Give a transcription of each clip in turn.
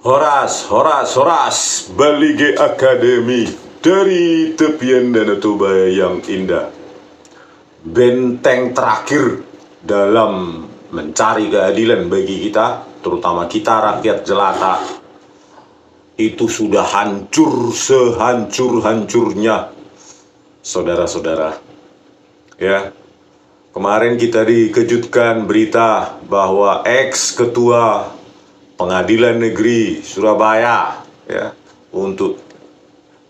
Horas, horas, horas, Balige Akademi dari tepian Danau Toba yang indah. Benteng terakhir dalam mencari keadilan bagi kita, terutama kita rakyat jelata, itu sudah hancur sehancur-hancurnya, saudara-saudara. Ya, kemarin kita dikejutkan berita bahwa ex-ketua Pengadilan Negeri Surabaya ya untuk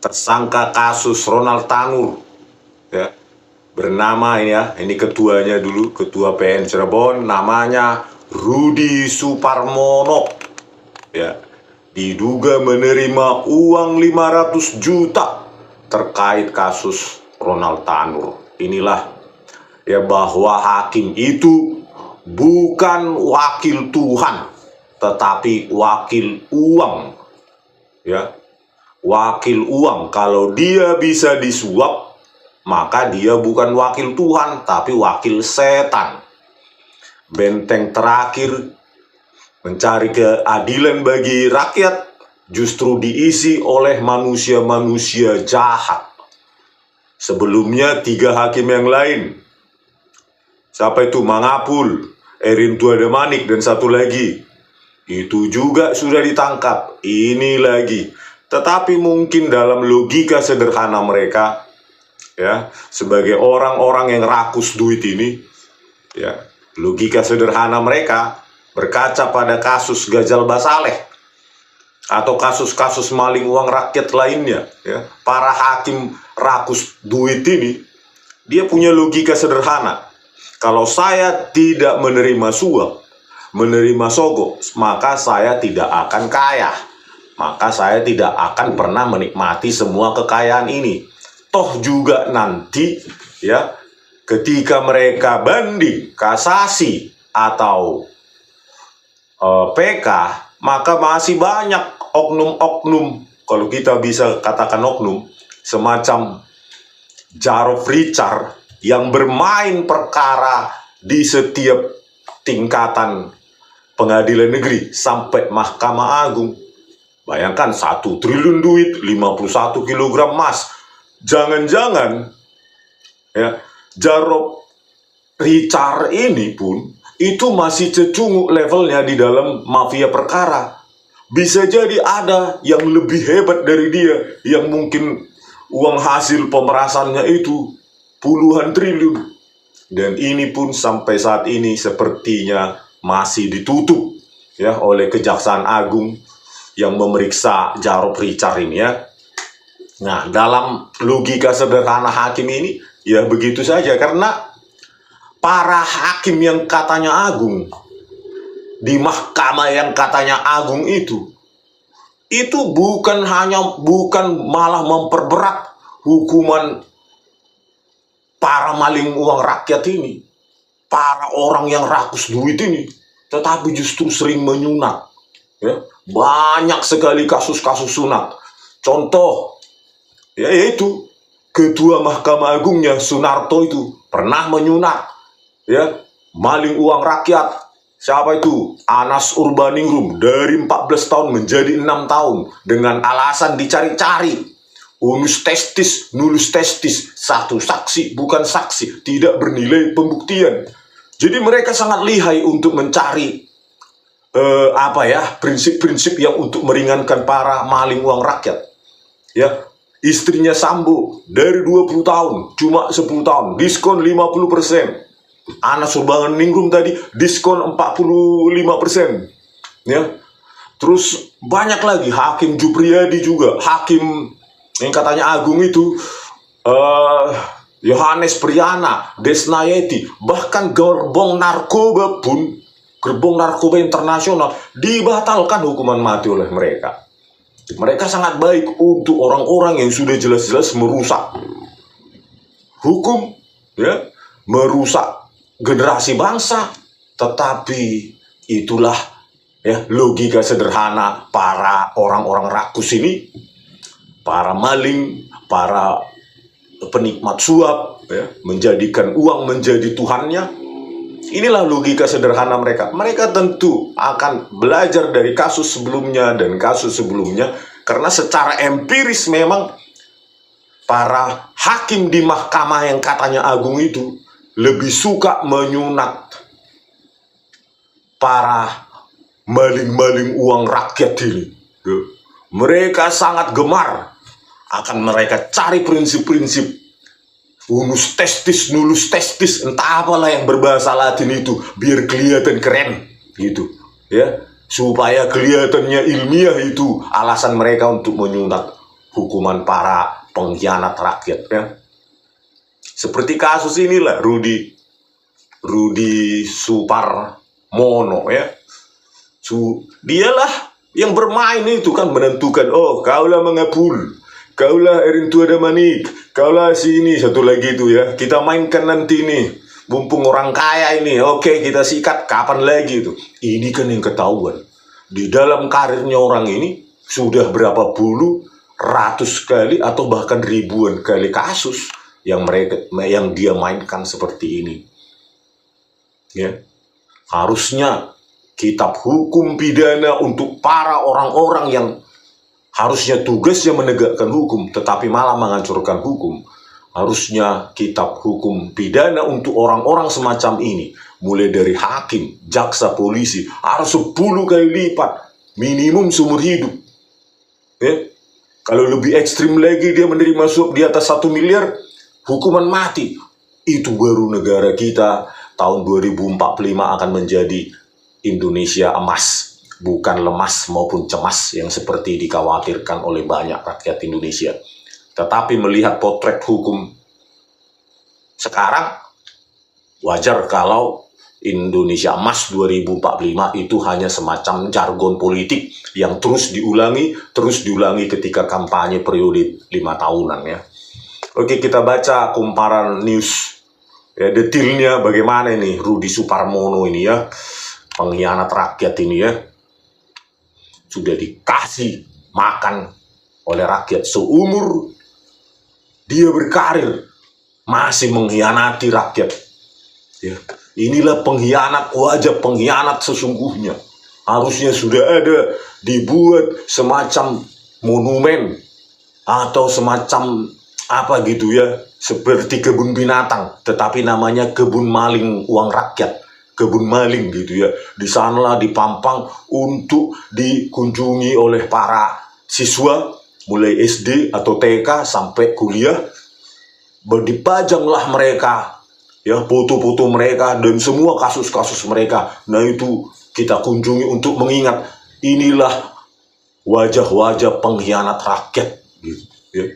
tersangka kasus Ronald Tanur ya bernama ini ketuanya dulu, ketua PN Cirebon, namanya Rudi Suparmono ya, diduga menerima uang 500 juta terkait kasus Ronald Tanur. Inilah ya, bahwa hakim itu bukan wakil Tuhan tetapi wakil uang ya, wakil uang. Kalau dia bisa disuap, maka dia bukan wakil Tuhan tapi wakil setan. Benteng terakhir mencari keadilan bagi rakyat justru diisi oleh manusia-manusia jahat. Sebelumnya 3 hakim yang lain, siapa itu, Mangapul, Erin Tuademanik, dan satu lagi itu juga sudah ditangkap. Ini lagi. Tetapi mungkin dalam logika sederhana mereka ya, sebagai orang-orang yang rakus duit ini ya, logika sederhana mereka berkaca pada kasus Gajal Basaleh atau kasus-kasus maling uang rakyat lainnya ya. Para hakim rakus duit ini, dia punya logika sederhana. Kalau saya tidak menerima suap, menerima sogok, maka saya tidak akan kaya. Maka saya tidak akan pernah menikmati semua kekayaan ini. Toh juga nanti ya, ketika mereka banding, kasasi atau PK, maka masih banyak oknum-oknum, kalau kita bisa katakan oknum, semacam Jarod Richard yang bermain perkara di setiap tingkatan pengadilan negeri sampai Mahkamah Agung. Bayangkan 1 triliun duit, 51 kilogram emas. Jangan-jangan ya, Jarod Richard ini pun itu masih cecungu levelnya di dalam mafia perkara. Bisa jadi ada yang lebih hebat dari dia, yang mungkin uang hasil pemerasannya itu puluhan triliun. Dan ini pun sampai saat ini sepertinya masih ditutup ya oleh Kejaksaan Agung yang memeriksa Jarod Richard ini ya. Nah, dalam logika sederhana hakim ini ya begitu saja, karena para hakim yang katanya agung di mahkamah yang katanya agung itu bukan malah memperberat hukuman para maling uang rakyat ini, para orang yang rakus duit ini, tetapi justru sering menyunat ya. Banyak sekali kasus-kasus sunat. Contoh yaitu Ketua Mahkamah Agungnya Sunarto itu pernah menyunat ya maling uang rakyat. Siapa itu? Anas Urbaningrum, dari 14 tahun menjadi 6 tahun dengan alasan dicari-cari. Unus testis, nulus testis, satu saksi bukan saksi, tidak bernilai pembuktian. Jadi mereka sangat lihai untuk mencari prinsip-prinsip yang untuk meringankan para maling uang rakyat. Ya, istrinya Sambo dari 20 tahun cuma 10 tahun, diskon 50%. Anas Urbaningrum tadi diskon 45%. Ya. Terus banyak lagi, Hakim Jupriyadi juga, hakim yang katanya agung itu, Yohanes Priyana, Desnayeti, bahkan gerbong narkoba pun, gerbong narkoba internasional, dibatalkan hukuman mati oleh mereka. Mereka sangat baik untuk orang-orang yang sudah jelas-jelas merusak hukum, ya, merusak generasi bangsa. Tetapi itulah ya logika sederhana para orang-orang rakus ini, para maling, para penikmat suap ya, menjadikan uang menjadi Tuhannya. Inilah logika sederhana mereka. Mereka tentu akan belajar dari kasus sebelumnya dan kasus sebelumnya, karena secara empiris memang para hakim di mahkamah yang katanya agung itu lebih suka menyunat para maling-maling uang rakyat ini. Mereka sangat gemar, akan mereka cari prinsip-prinsip unus testis, nulus testis, entah apalah yang berbahasa Latin itu, biar kelihatan keren gitu ya, supaya kelihatannya ilmiah. Itu alasan mereka untuk menyunat hukuman para pengkhianat rakyat ya. Seperti kasus inilah Rudi Suparmono ya. Dialah yang bermain itu kan, menentukan, oh kaulah mengepul, kaulah Erintu ada manik, kaulah sini satu lagi itu ya, kita mainkan nanti nih, mumpung orang kaya ini, oke kita sikat kapan lagi itu. Ini kan yang ketahuan di dalam karirnya orang ini sudah berapa puluh ratus kali atau bahkan ribuan kali kasus yang dia mainkan seperti ini ya. Harusnya kitab hukum pidana untuk para orang-orang yang harusnya tugasnya menegakkan hukum, tetapi malah menghancurkan hukum. Harusnya kitab hukum pidana untuk orang-orang semacam ini, mulai dari hakim, jaksa, polisi, harus 10 kali lipat, minimum seumur hidup. Ya? Kalau lebih ekstrim lagi dia menerima suap di atas 1 miliar, hukuman mati. Itu baru negara kita tahun 2045 akan menjadi Indonesia emas, bukan lemas maupun cemas yang seperti dikhawatirkan oleh banyak rakyat Indonesia. Tetapi melihat potret hukum sekarang, wajar kalau Indonesia emas 2045 itu hanya semacam jargon politik yang terus diulangi ketika kampanye periode 5 tahunan ya. Oke, kita baca kumparan news ya, detailnya bagaimana ini Rudi Suparmono ini ya, pengkhianat rakyat ini ya, sudah dikasih makan oleh rakyat seumur dia berkarir, masih mengkhianati rakyat ya. Inilah pengkhianat, wajah pengkhianat sesungguhnya. Harusnya sudah ada dibuat semacam monumen atau semacam apa gitu ya, seperti kebun binatang, tetapi namanya kebun maling uang rakyat, kebun maling gitu ya. Di sanalah dipampang untuk dikunjungi oleh para siswa mulai SD atau TK sampai kuliah. Dipajanglah mereka ya, foto-foto mereka dan semua kasus-kasus mereka. Nah itu kita kunjungi untuk mengingat inilah wajah-wajah pengkhianat rakyat gitu ya.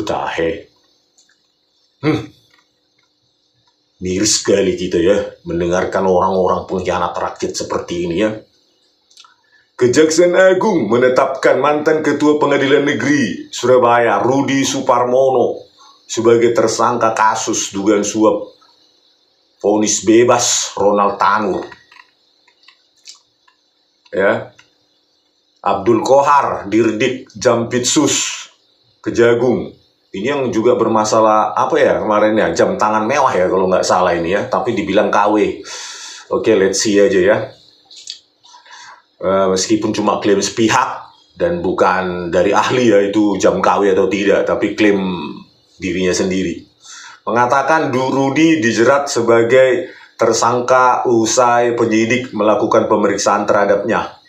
Tahe. Miris sekali kita ya mendengarkan orang-orang pengkhianat rakyat seperti ini ya. Kejaksaan Agung menetapkan mantan Ketua Pengadilan Negeri Surabaya Rudi Suparmono sebagai tersangka kasus dugaan suap. Vonis bebas Ronald Tanur. Ya. Abdul Kohar Dirdik Jampitsus Kejagung. Ini yang juga bermasalah apa ya kemarin ya, jam tangan mewah ya kalau nggak salah ini ya, tapi dibilang KW. Oke, let's see aja ya. Meskipun cuma klaim sepihak dan bukan dari ahli ya itu jam KW atau tidak, tapi klaim dirinya sendiri. Mengatakan Rudi dijerat sebagai tersangka usai penyidik melakukan pemeriksaan terhadapnya.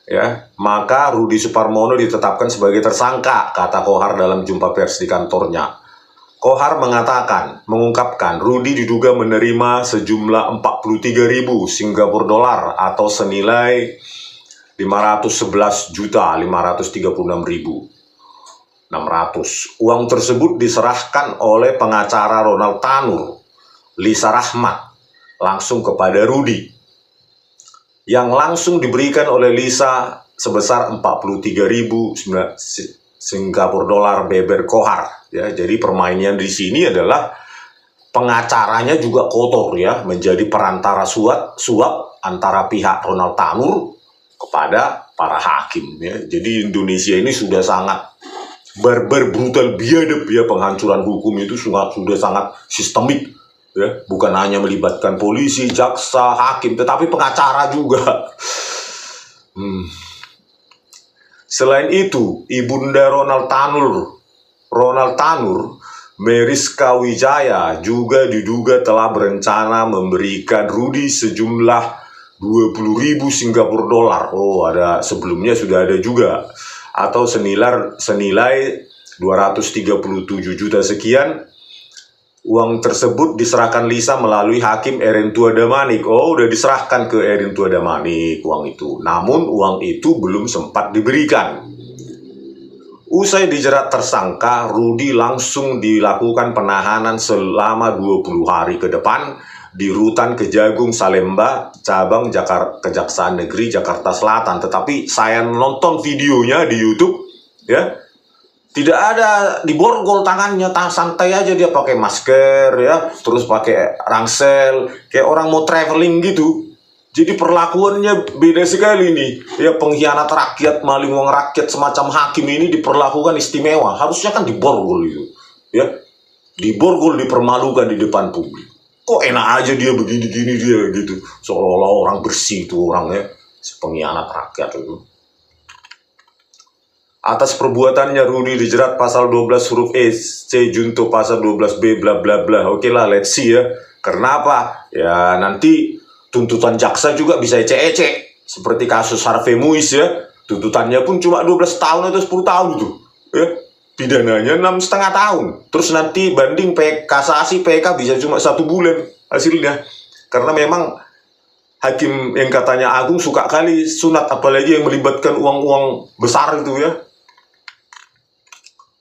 Ya, maka Rudi Suparmono ditetapkan sebagai tersangka, kata Kohar dalam jumpa pers di kantornya. Kohar mengungkapkan Rudi diduga menerima sejumlah 43.000 Singapura dolar atau senilai 511.536.600. Uang tersebut diserahkan oleh pengacara Ronald Tanur, Lisa Rahmat, langsung kepada Rudi, yang langsung diberikan oleh Lisa sebesar 43.000 Singapura dolar beber Kohar ya. Jadi permainan di sini adalah pengacaranya juga kotor ya, menjadi perantara suap antara pihak Ronald Tanur kepada para hakim ya. Jadi Indonesia ini sudah sangat barbar, brutal, biadab ya, penghancuran hukum itu sudah sangat sistemik ya, bukan hanya melibatkan polisi, jaksa, hakim, tetapi pengacara juga. Selain itu, Ibunda Ronald Tanur, Meriska Wijaya juga diduga telah berencana memberikan Rudy sejumlah 20.000 Singapura dolar. Oh, ada sebelumnya sudah ada juga. Atau senilai 237 juta sekian. Uang tersebut diserahkan Lisa melalui Hakim Erintua Damanik. Oh, udah diserahkan ke Erintua Damanik uang itu. Namun uang itu belum sempat diberikan. Usai dijerat tersangka, Rudy langsung dilakukan penahanan selama 20 hari ke depan di Rutan Kejagung Salemba, cabang Kejaksaan Negeri Jakarta Selatan. Tetapi saya nonton videonya di YouTube, ya. Tidak ada diborgol tangannya, santai aja dia pakai masker ya, terus pakai ransel, kayak orang mau traveling gitu. Jadi perlakuannya beda sekali nih. Ya, pengkhianat rakyat, maling uang rakyat semacam hakim ini diperlakukan istimewa. Harusnya kan diborgol itu. Ya. Diborgol, dipermalukan di depan publik. Kok enak aja dia begini-gini dia gitu. Seolah-olah orang bersih itu orangnya, pengkhianat rakyat itu. Atas perbuatannya Rudy dijerat pasal 12 huruf E, C junto pasal 12B bla bla bla. Oke lah, let's see ya. Karena apa? Ya nanti tuntutan jaksa juga bisa ecek-ecek. Seperti kasus Harvey Muiz ya. Tuntutannya pun cuma 12 tahun atau 10 tahun itu. Ya. Pidananya 6,5 tahun. Terus nanti banding kasasi PK bisa cuma 1 bulan hasilnya. Karena memang hakim yang katanya agung suka kali sunat, apalagi yang melibatkan uang-uang besar itu ya.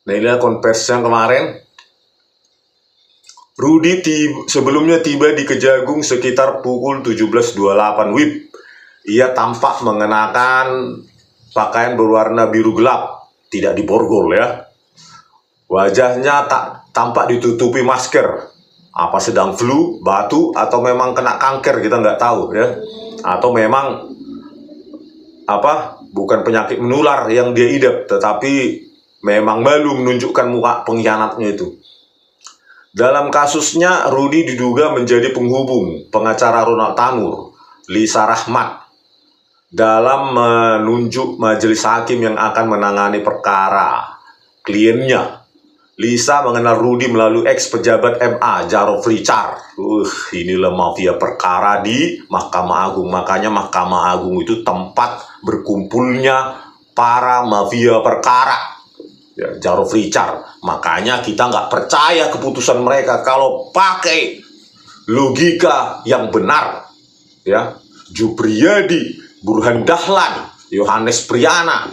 Nah, inilah konversi yang kemarin. Rudy sebelumnya tiba di Kejagung sekitar pukul 17.28 WIB. Ia tampak mengenakan pakaian berwarna biru gelap, tidak diborgol ya. Wajahnya tak tampak ditutupi masker. Apa sedang flu, batuk, atau memang kena kanker, kita nggak tahu ya. Atau memang bukan penyakit menular yang dia idap, tetapi memang malu menunjukkan muka pengkhianatnya itu. Dalam kasusnya, Rudy diduga menjadi penghubung pengacara Ronald Tanur, Lisa Rahmat, dalam menunjuk majelis hakim yang akan menangani perkara kliennya. Lisa mengenal Rudy melalui ex-pejabat MA, Jarod Richard. Inilah mafia perkara di Mahkamah Agung. Makanya Mahkamah Agung itu tempat berkumpulnya para mafia perkara. Ya, Jarod Richard. Makanya kita nggak percaya keputusan mereka kalau pakai logika yang benar. Ya, Jupriyadi, Burhan Dahlan, Yohanes Priana,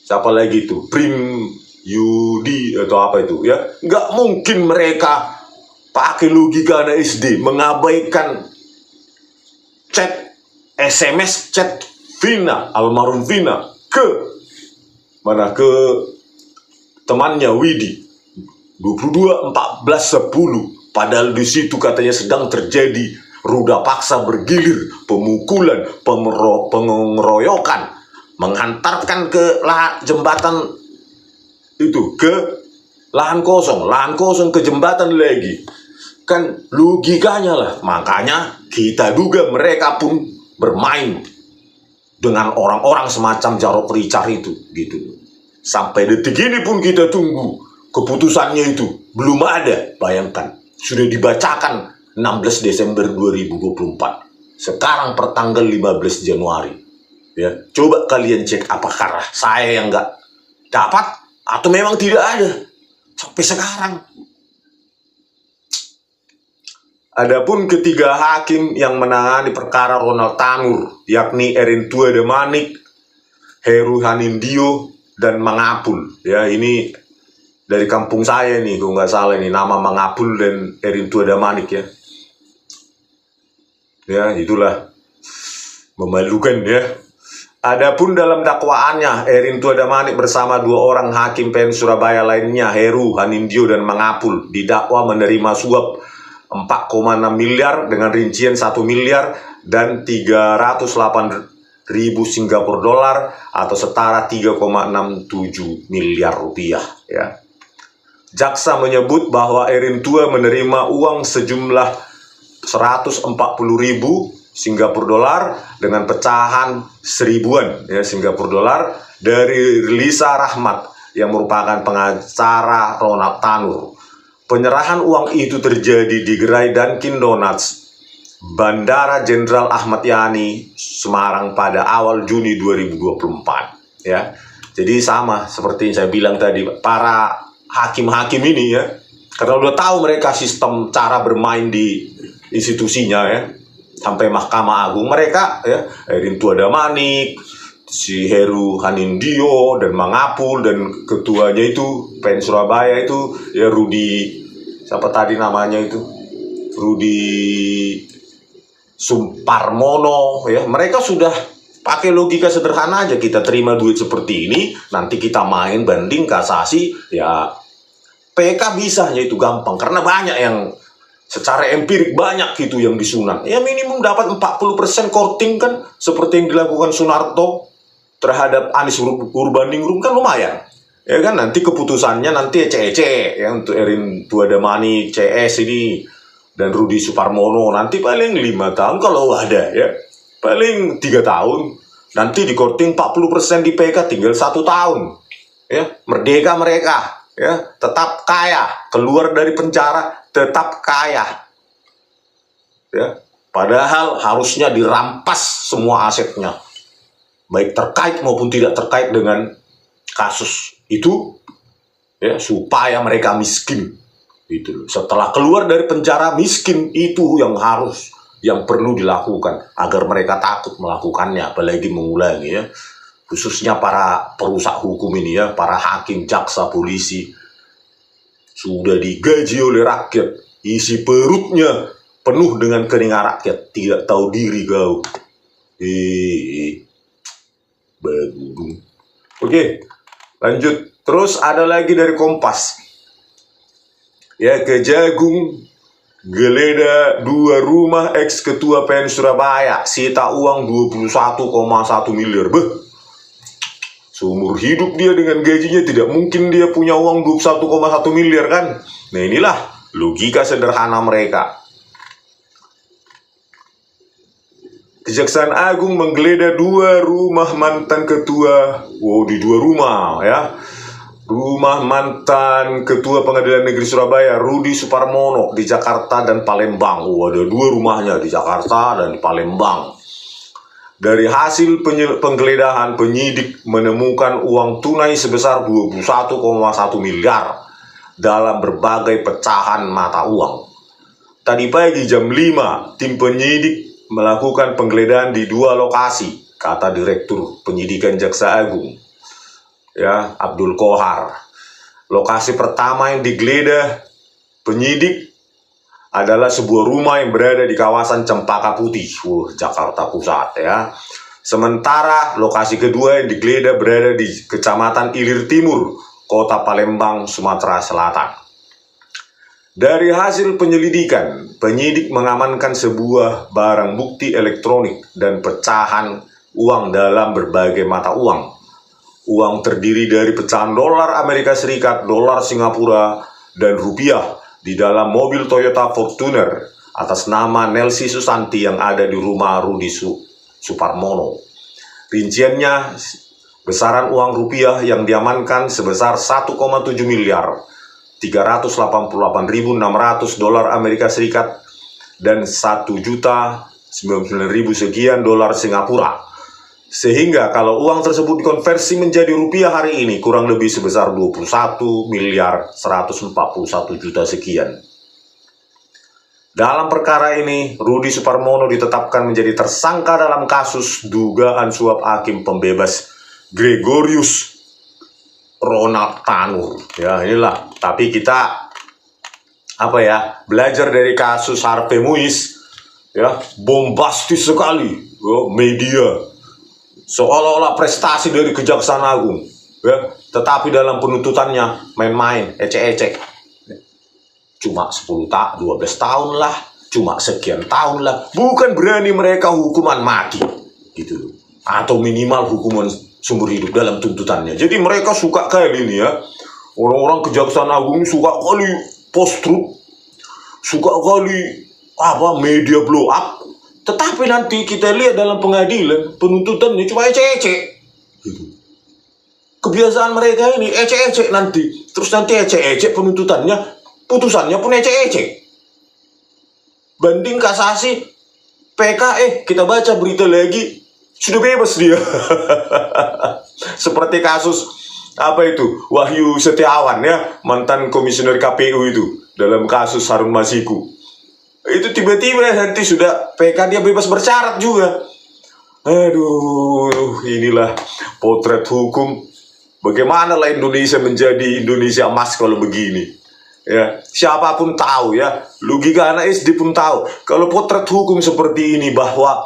siapa lagi itu, Prim Yudi atau apa itu ya, nggak mungkin mereka pakai logika anak SD, mengabaikan chat SMS chat Vina, almarhum Vina ke temannya Widi 22.14.10, padahal di situ katanya sedang terjadi ruda paksa bergilir, pemukulan, pengeroyokan, menghantarkan ke jembatan itu, ke lahan kosong ke jembatan lagi. Kan logikanya lah. Makanya kita duga mereka pun bermain dengan orang-orang semacam Jarod Richard itu gitu. Sampai detik ini pun kita tunggu keputusannya itu. Belum ada. Bayangkan, sudah dibacakan 16 Desember 2024. Sekarang pertanggal 15 Januari. Ya, coba kalian cek apakah saya yang nggak dapat atau memang tidak ada sampai sekarang. Adapun ketiga hakim yang menangani perkara Ronald Tanur, yakni Erintua Damanik, Heru Hanindio, dan Mangapul. Ya, ini dari kampung saya nih, kalau nggak salah ini nama Mangapul dan Erintua Damanik ya. Ya, itulah memalukan ya. Adapun dalam dakwaannya, Erintua Damanik bersama 2 orang hakim PN Surabaya lainnya, Heru Hanindio dan Mangapul, didakwa menerima suap 4,6 miliar dengan rincian 1 miliar dan 308.000 Singapura dolar atau setara 3,67 miliar rupiah ya. Jaksa menyebut bahwa Erintua menerima uang sejumlah 140.000 Singapura dolar dengan pecahan 1000-an ya Singapura dolar dari Lisa Rahmat yang merupakan pengacara Ronald Tanur. Penyerahan uang itu terjadi di gerai Dunkin Donuts Bandara Jenderal Ahmad Yani Semarang pada awal Juni 2024 ya. Jadi sama seperti yang saya bilang tadi, para hakim-hakim ini ya, karena udah tahu mereka sistem cara bermain di institusinya ya, sampai Mahkamah Agung mereka ya, Erin Tuadamanik, si Heru Hanindio dan Mangapul, dan ketuanya itu PN Surabaya itu ya Rudi, siapa tadi namanya itu, Rudi Suparmono ya. Mereka sudah pakai logika sederhana aja, kita terima duit seperti ini, nanti kita main banding kasasi ya, PK bisa ya, itu gampang karena banyak yang secara empirik banyak gitu yang disunat ya, minimum dapat 40% korting kan, seperti yang dilakukan Sunarto terhadap Anies Urbaningrum kan lumayan ya kan. Nanti keputusannya nanti ece-ece ya, untuk Erin Tuadamani CS ini dan Rudi Suparmono nanti paling 5 tahun kalau ada ya, paling 3 tahun, nanti di korting 40% di PK tinggal 1 tahun ya, merdeka mereka ya, tetap kaya, keluar dari penjara tetap kaya ya, padahal harusnya dirampas semua asetnya, baik terkait maupun tidak terkait dengan kasus itu ya, supaya mereka miskin itu. Setelah keluar dari penjara miskin, itu yang perlu dilakukan agar mereka takut melakukannya, apalagi mengulangi ya, khususnya para perusak hukum ini ya, para hakim, jaksa, polisi sudah digaji oleh rakyat, isi perutnya penuh dengan keringat rakyat, tidak tahu diri kau. Bagus. Oke, lanjut. Terus ada lagi dari Kompas ya, Kejagung geledah 2 rumah ex ketua PN Surabaya, sita uang 21,1 miliar. Seumur hidup dia dengan gajinya tidak mungkin dia punya uang 21,1 miliar kan. Nah inilah logika sederhana mereka. Kejaksaan Agung menggeledah 2 rumah mantan ketua, di 2 rumah ya, rumah mantan Ketua Pengadilan Negeri Surabaya Rudi Suparmono di Jakarta dan Palembang. Ada 2 rumahnya di Jakarta dan di Palembang. Dari hasil penggeledahan, penyidik menemukan uang tunai sebesar 21,1 miliar dalam berbagai pecahan mata uang. Tadi pagi jam 5, tim penyidik melakukan penggeledahan di 2 lokasi, kata Direktur Penyidikan Jaksa Agung ya, Abdul Kohar. Lokasi pertama yang digeledah penyidik adalah sebuah rumah yang berada di kawasan Cempaka Putih, Jakarta Pusat ya. Sementara lokasi kedua yang digeledah berada di Kecamatan Ilir Timur, Kota Palembang, Sumatera Selatan. Dari hasil penyelidikan, penyidik mengamankan sebuah barang bukti elektronik dan pecahan uang dalam berbagai mata uang. Uang terdiri dari pecahan dolar Amerika Serikat, dolar Singapura, dan rupiah di dalam mobil Toyota Fortuner atas nama Nelsi Susanti yang ada di rumah Rudi Suparmono. Rinciannya, besaran uang rupiah yang diamankan sebesar 1,7 miliar 388.600 dolar Amerika Serikat dan 1.099.000 sekian dolar Singapura. Sehingga kalau uang tersebut dikonversi menjadi rupiah hari ini kurang lebih sebesar 21 miliar 141 juta sekian. Dalam perkara ini, Rudi Suparmono ditetapkan menjadi tersangka dalam kasus dugaan suap hakim pembebas Gregorius Ronald Tanur. Ya inilah, tapi kita belajar dari kasus Harvey Muiz ya, bombastis sekali media, seolah-olah prestasi dari Kejaksaan Agung ya, tetapi dalam penuntutannya main-main, ecek-ecek. Cuma 12 tahun lah, cuma sekian tahun lah, bukan berani mereka hukuman mati gitu, atau minimal hukuman seumur hidup dalam tuntutannya. Jadi mereka suka kali ini ya, orang-orang Kejaksaan Agung suka kali post-truth, suka kali media blow up, tetapi nanti kita lihat dalam pengadilan penuntutannya cuma ecek-ecek. Gitu. Kebiasaan mereka ini ecek-ecek nanti, terus nanti ecek-ecek penuntutannya, putusannya pun ecek-ecek. Banding kasasi, PK, kita baca berita lagi, sudah bebas dia. Seperti kasus Wahyu Setiawan ya, mantan komisioner KPU itu dalam kasus Harun Masiku. Itu tiba-tiba nanti sudah PK dia bebas bersyarat juga. Aduh, inilah potret hukum. Bagaimana Indonesia menjadi Indonesia emas kalau begini? Ya, siapapun tahu ya, logika anak SD pun tahu. Kalau potret hukum seperti ini bahwa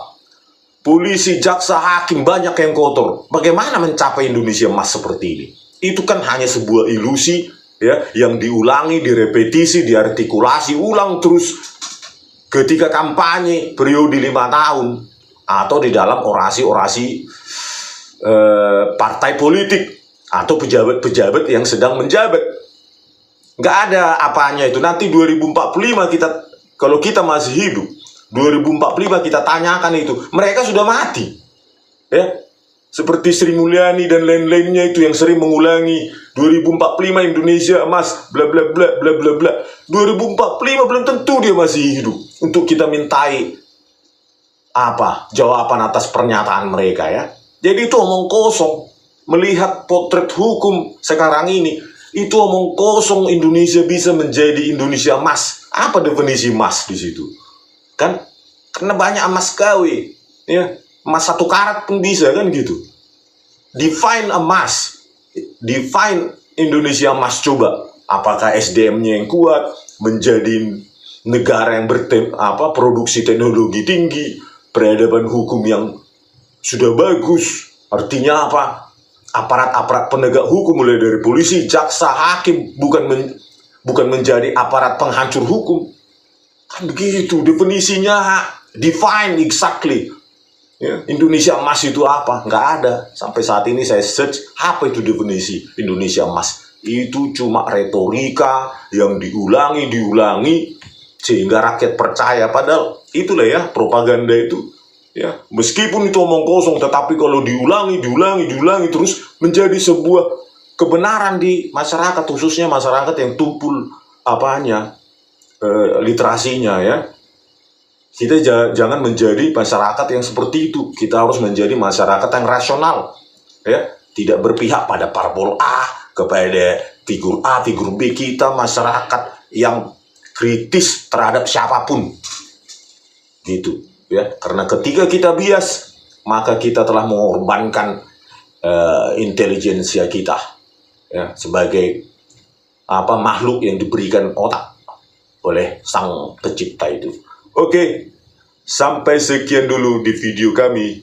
polisi, jaksa, hakim banyak yang kotor, bagaimana mencapai Indonesia emas seperti ini? Itu kan hanya sebuah ilusi ya, yang diulangi, direpetisi, diartikulasi ulang terus ketika kampanye periode 5 tahun atau di dalam orasi-orasi partai politik atau pejabat-pejabat yang sedang menjabat. Nggak ada apanya itu. Nanti 2045 kalau kita masih hidup, 2045 kita tanyakan itu, mereka sudah mati ya. Seperti Sri Mulyani dan lain-lainnya itu yang sering mengulangi 2045 Indonesia emas bla bla bla bla bla bla. 2045 belum tentu dia masih hidup untuk kita mintai jawaban atas pernyataan mereka ya. Jadi itu omong kosong. Melihat potret hukum sekarang ini, itu omong kosong. Indonesia bisa menjadi Indonesia emas. Apa definisi emas di situ? Kan karena banyak emas KW ya. Emas 1 karat pun bisa kan gitu. Define emas, define Indonesia emas coba. Apakah SDM-nya yang kuat, menjadi negara yang produksi teknologi tinggi, peradaban hukum yang sudah bagus. Artinya apa? Aparat-aparat penegak hukum mulai dari polisi, jaksa, hakim bukan menjadi aparat penghancur hukum. Kan begitu definisinya, define exactly. Ya, Indonesia emas itu apa? Nggak ada. Sampai saat ini saya search, apa itu definisi Indonesia emas? Itu cuma retorika yang diulangi sehingga rakyat percaya. Padahal itulah ya propaganda itu. Ya, meskipun itu omong kosong, tetapi kalau diulangi terus menjadi sebuah kebenaran di masyarakat, khususnya masyarakat yang tumpul literasinya ya. Kita jangan menjadi masyarakat yang seperti itu. Kita harus menjadi masyarakat yang rasional, ya, tidak berpihak pada parpol A, kepada figur A, figur B. Kita masyarakat yang kritis terhadap siapapun, gitu, ya. Karena ketika kita bias, maka kita telah mengorbankan intelijensia kita, ya, sebagai makhluk yang diberikan otak oleh Sang Pencipta itu. Oke, sampai sekian dulu di video kami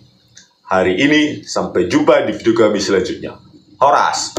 hari ini. Sampai jumpa di video kami selanjutnya. Horas.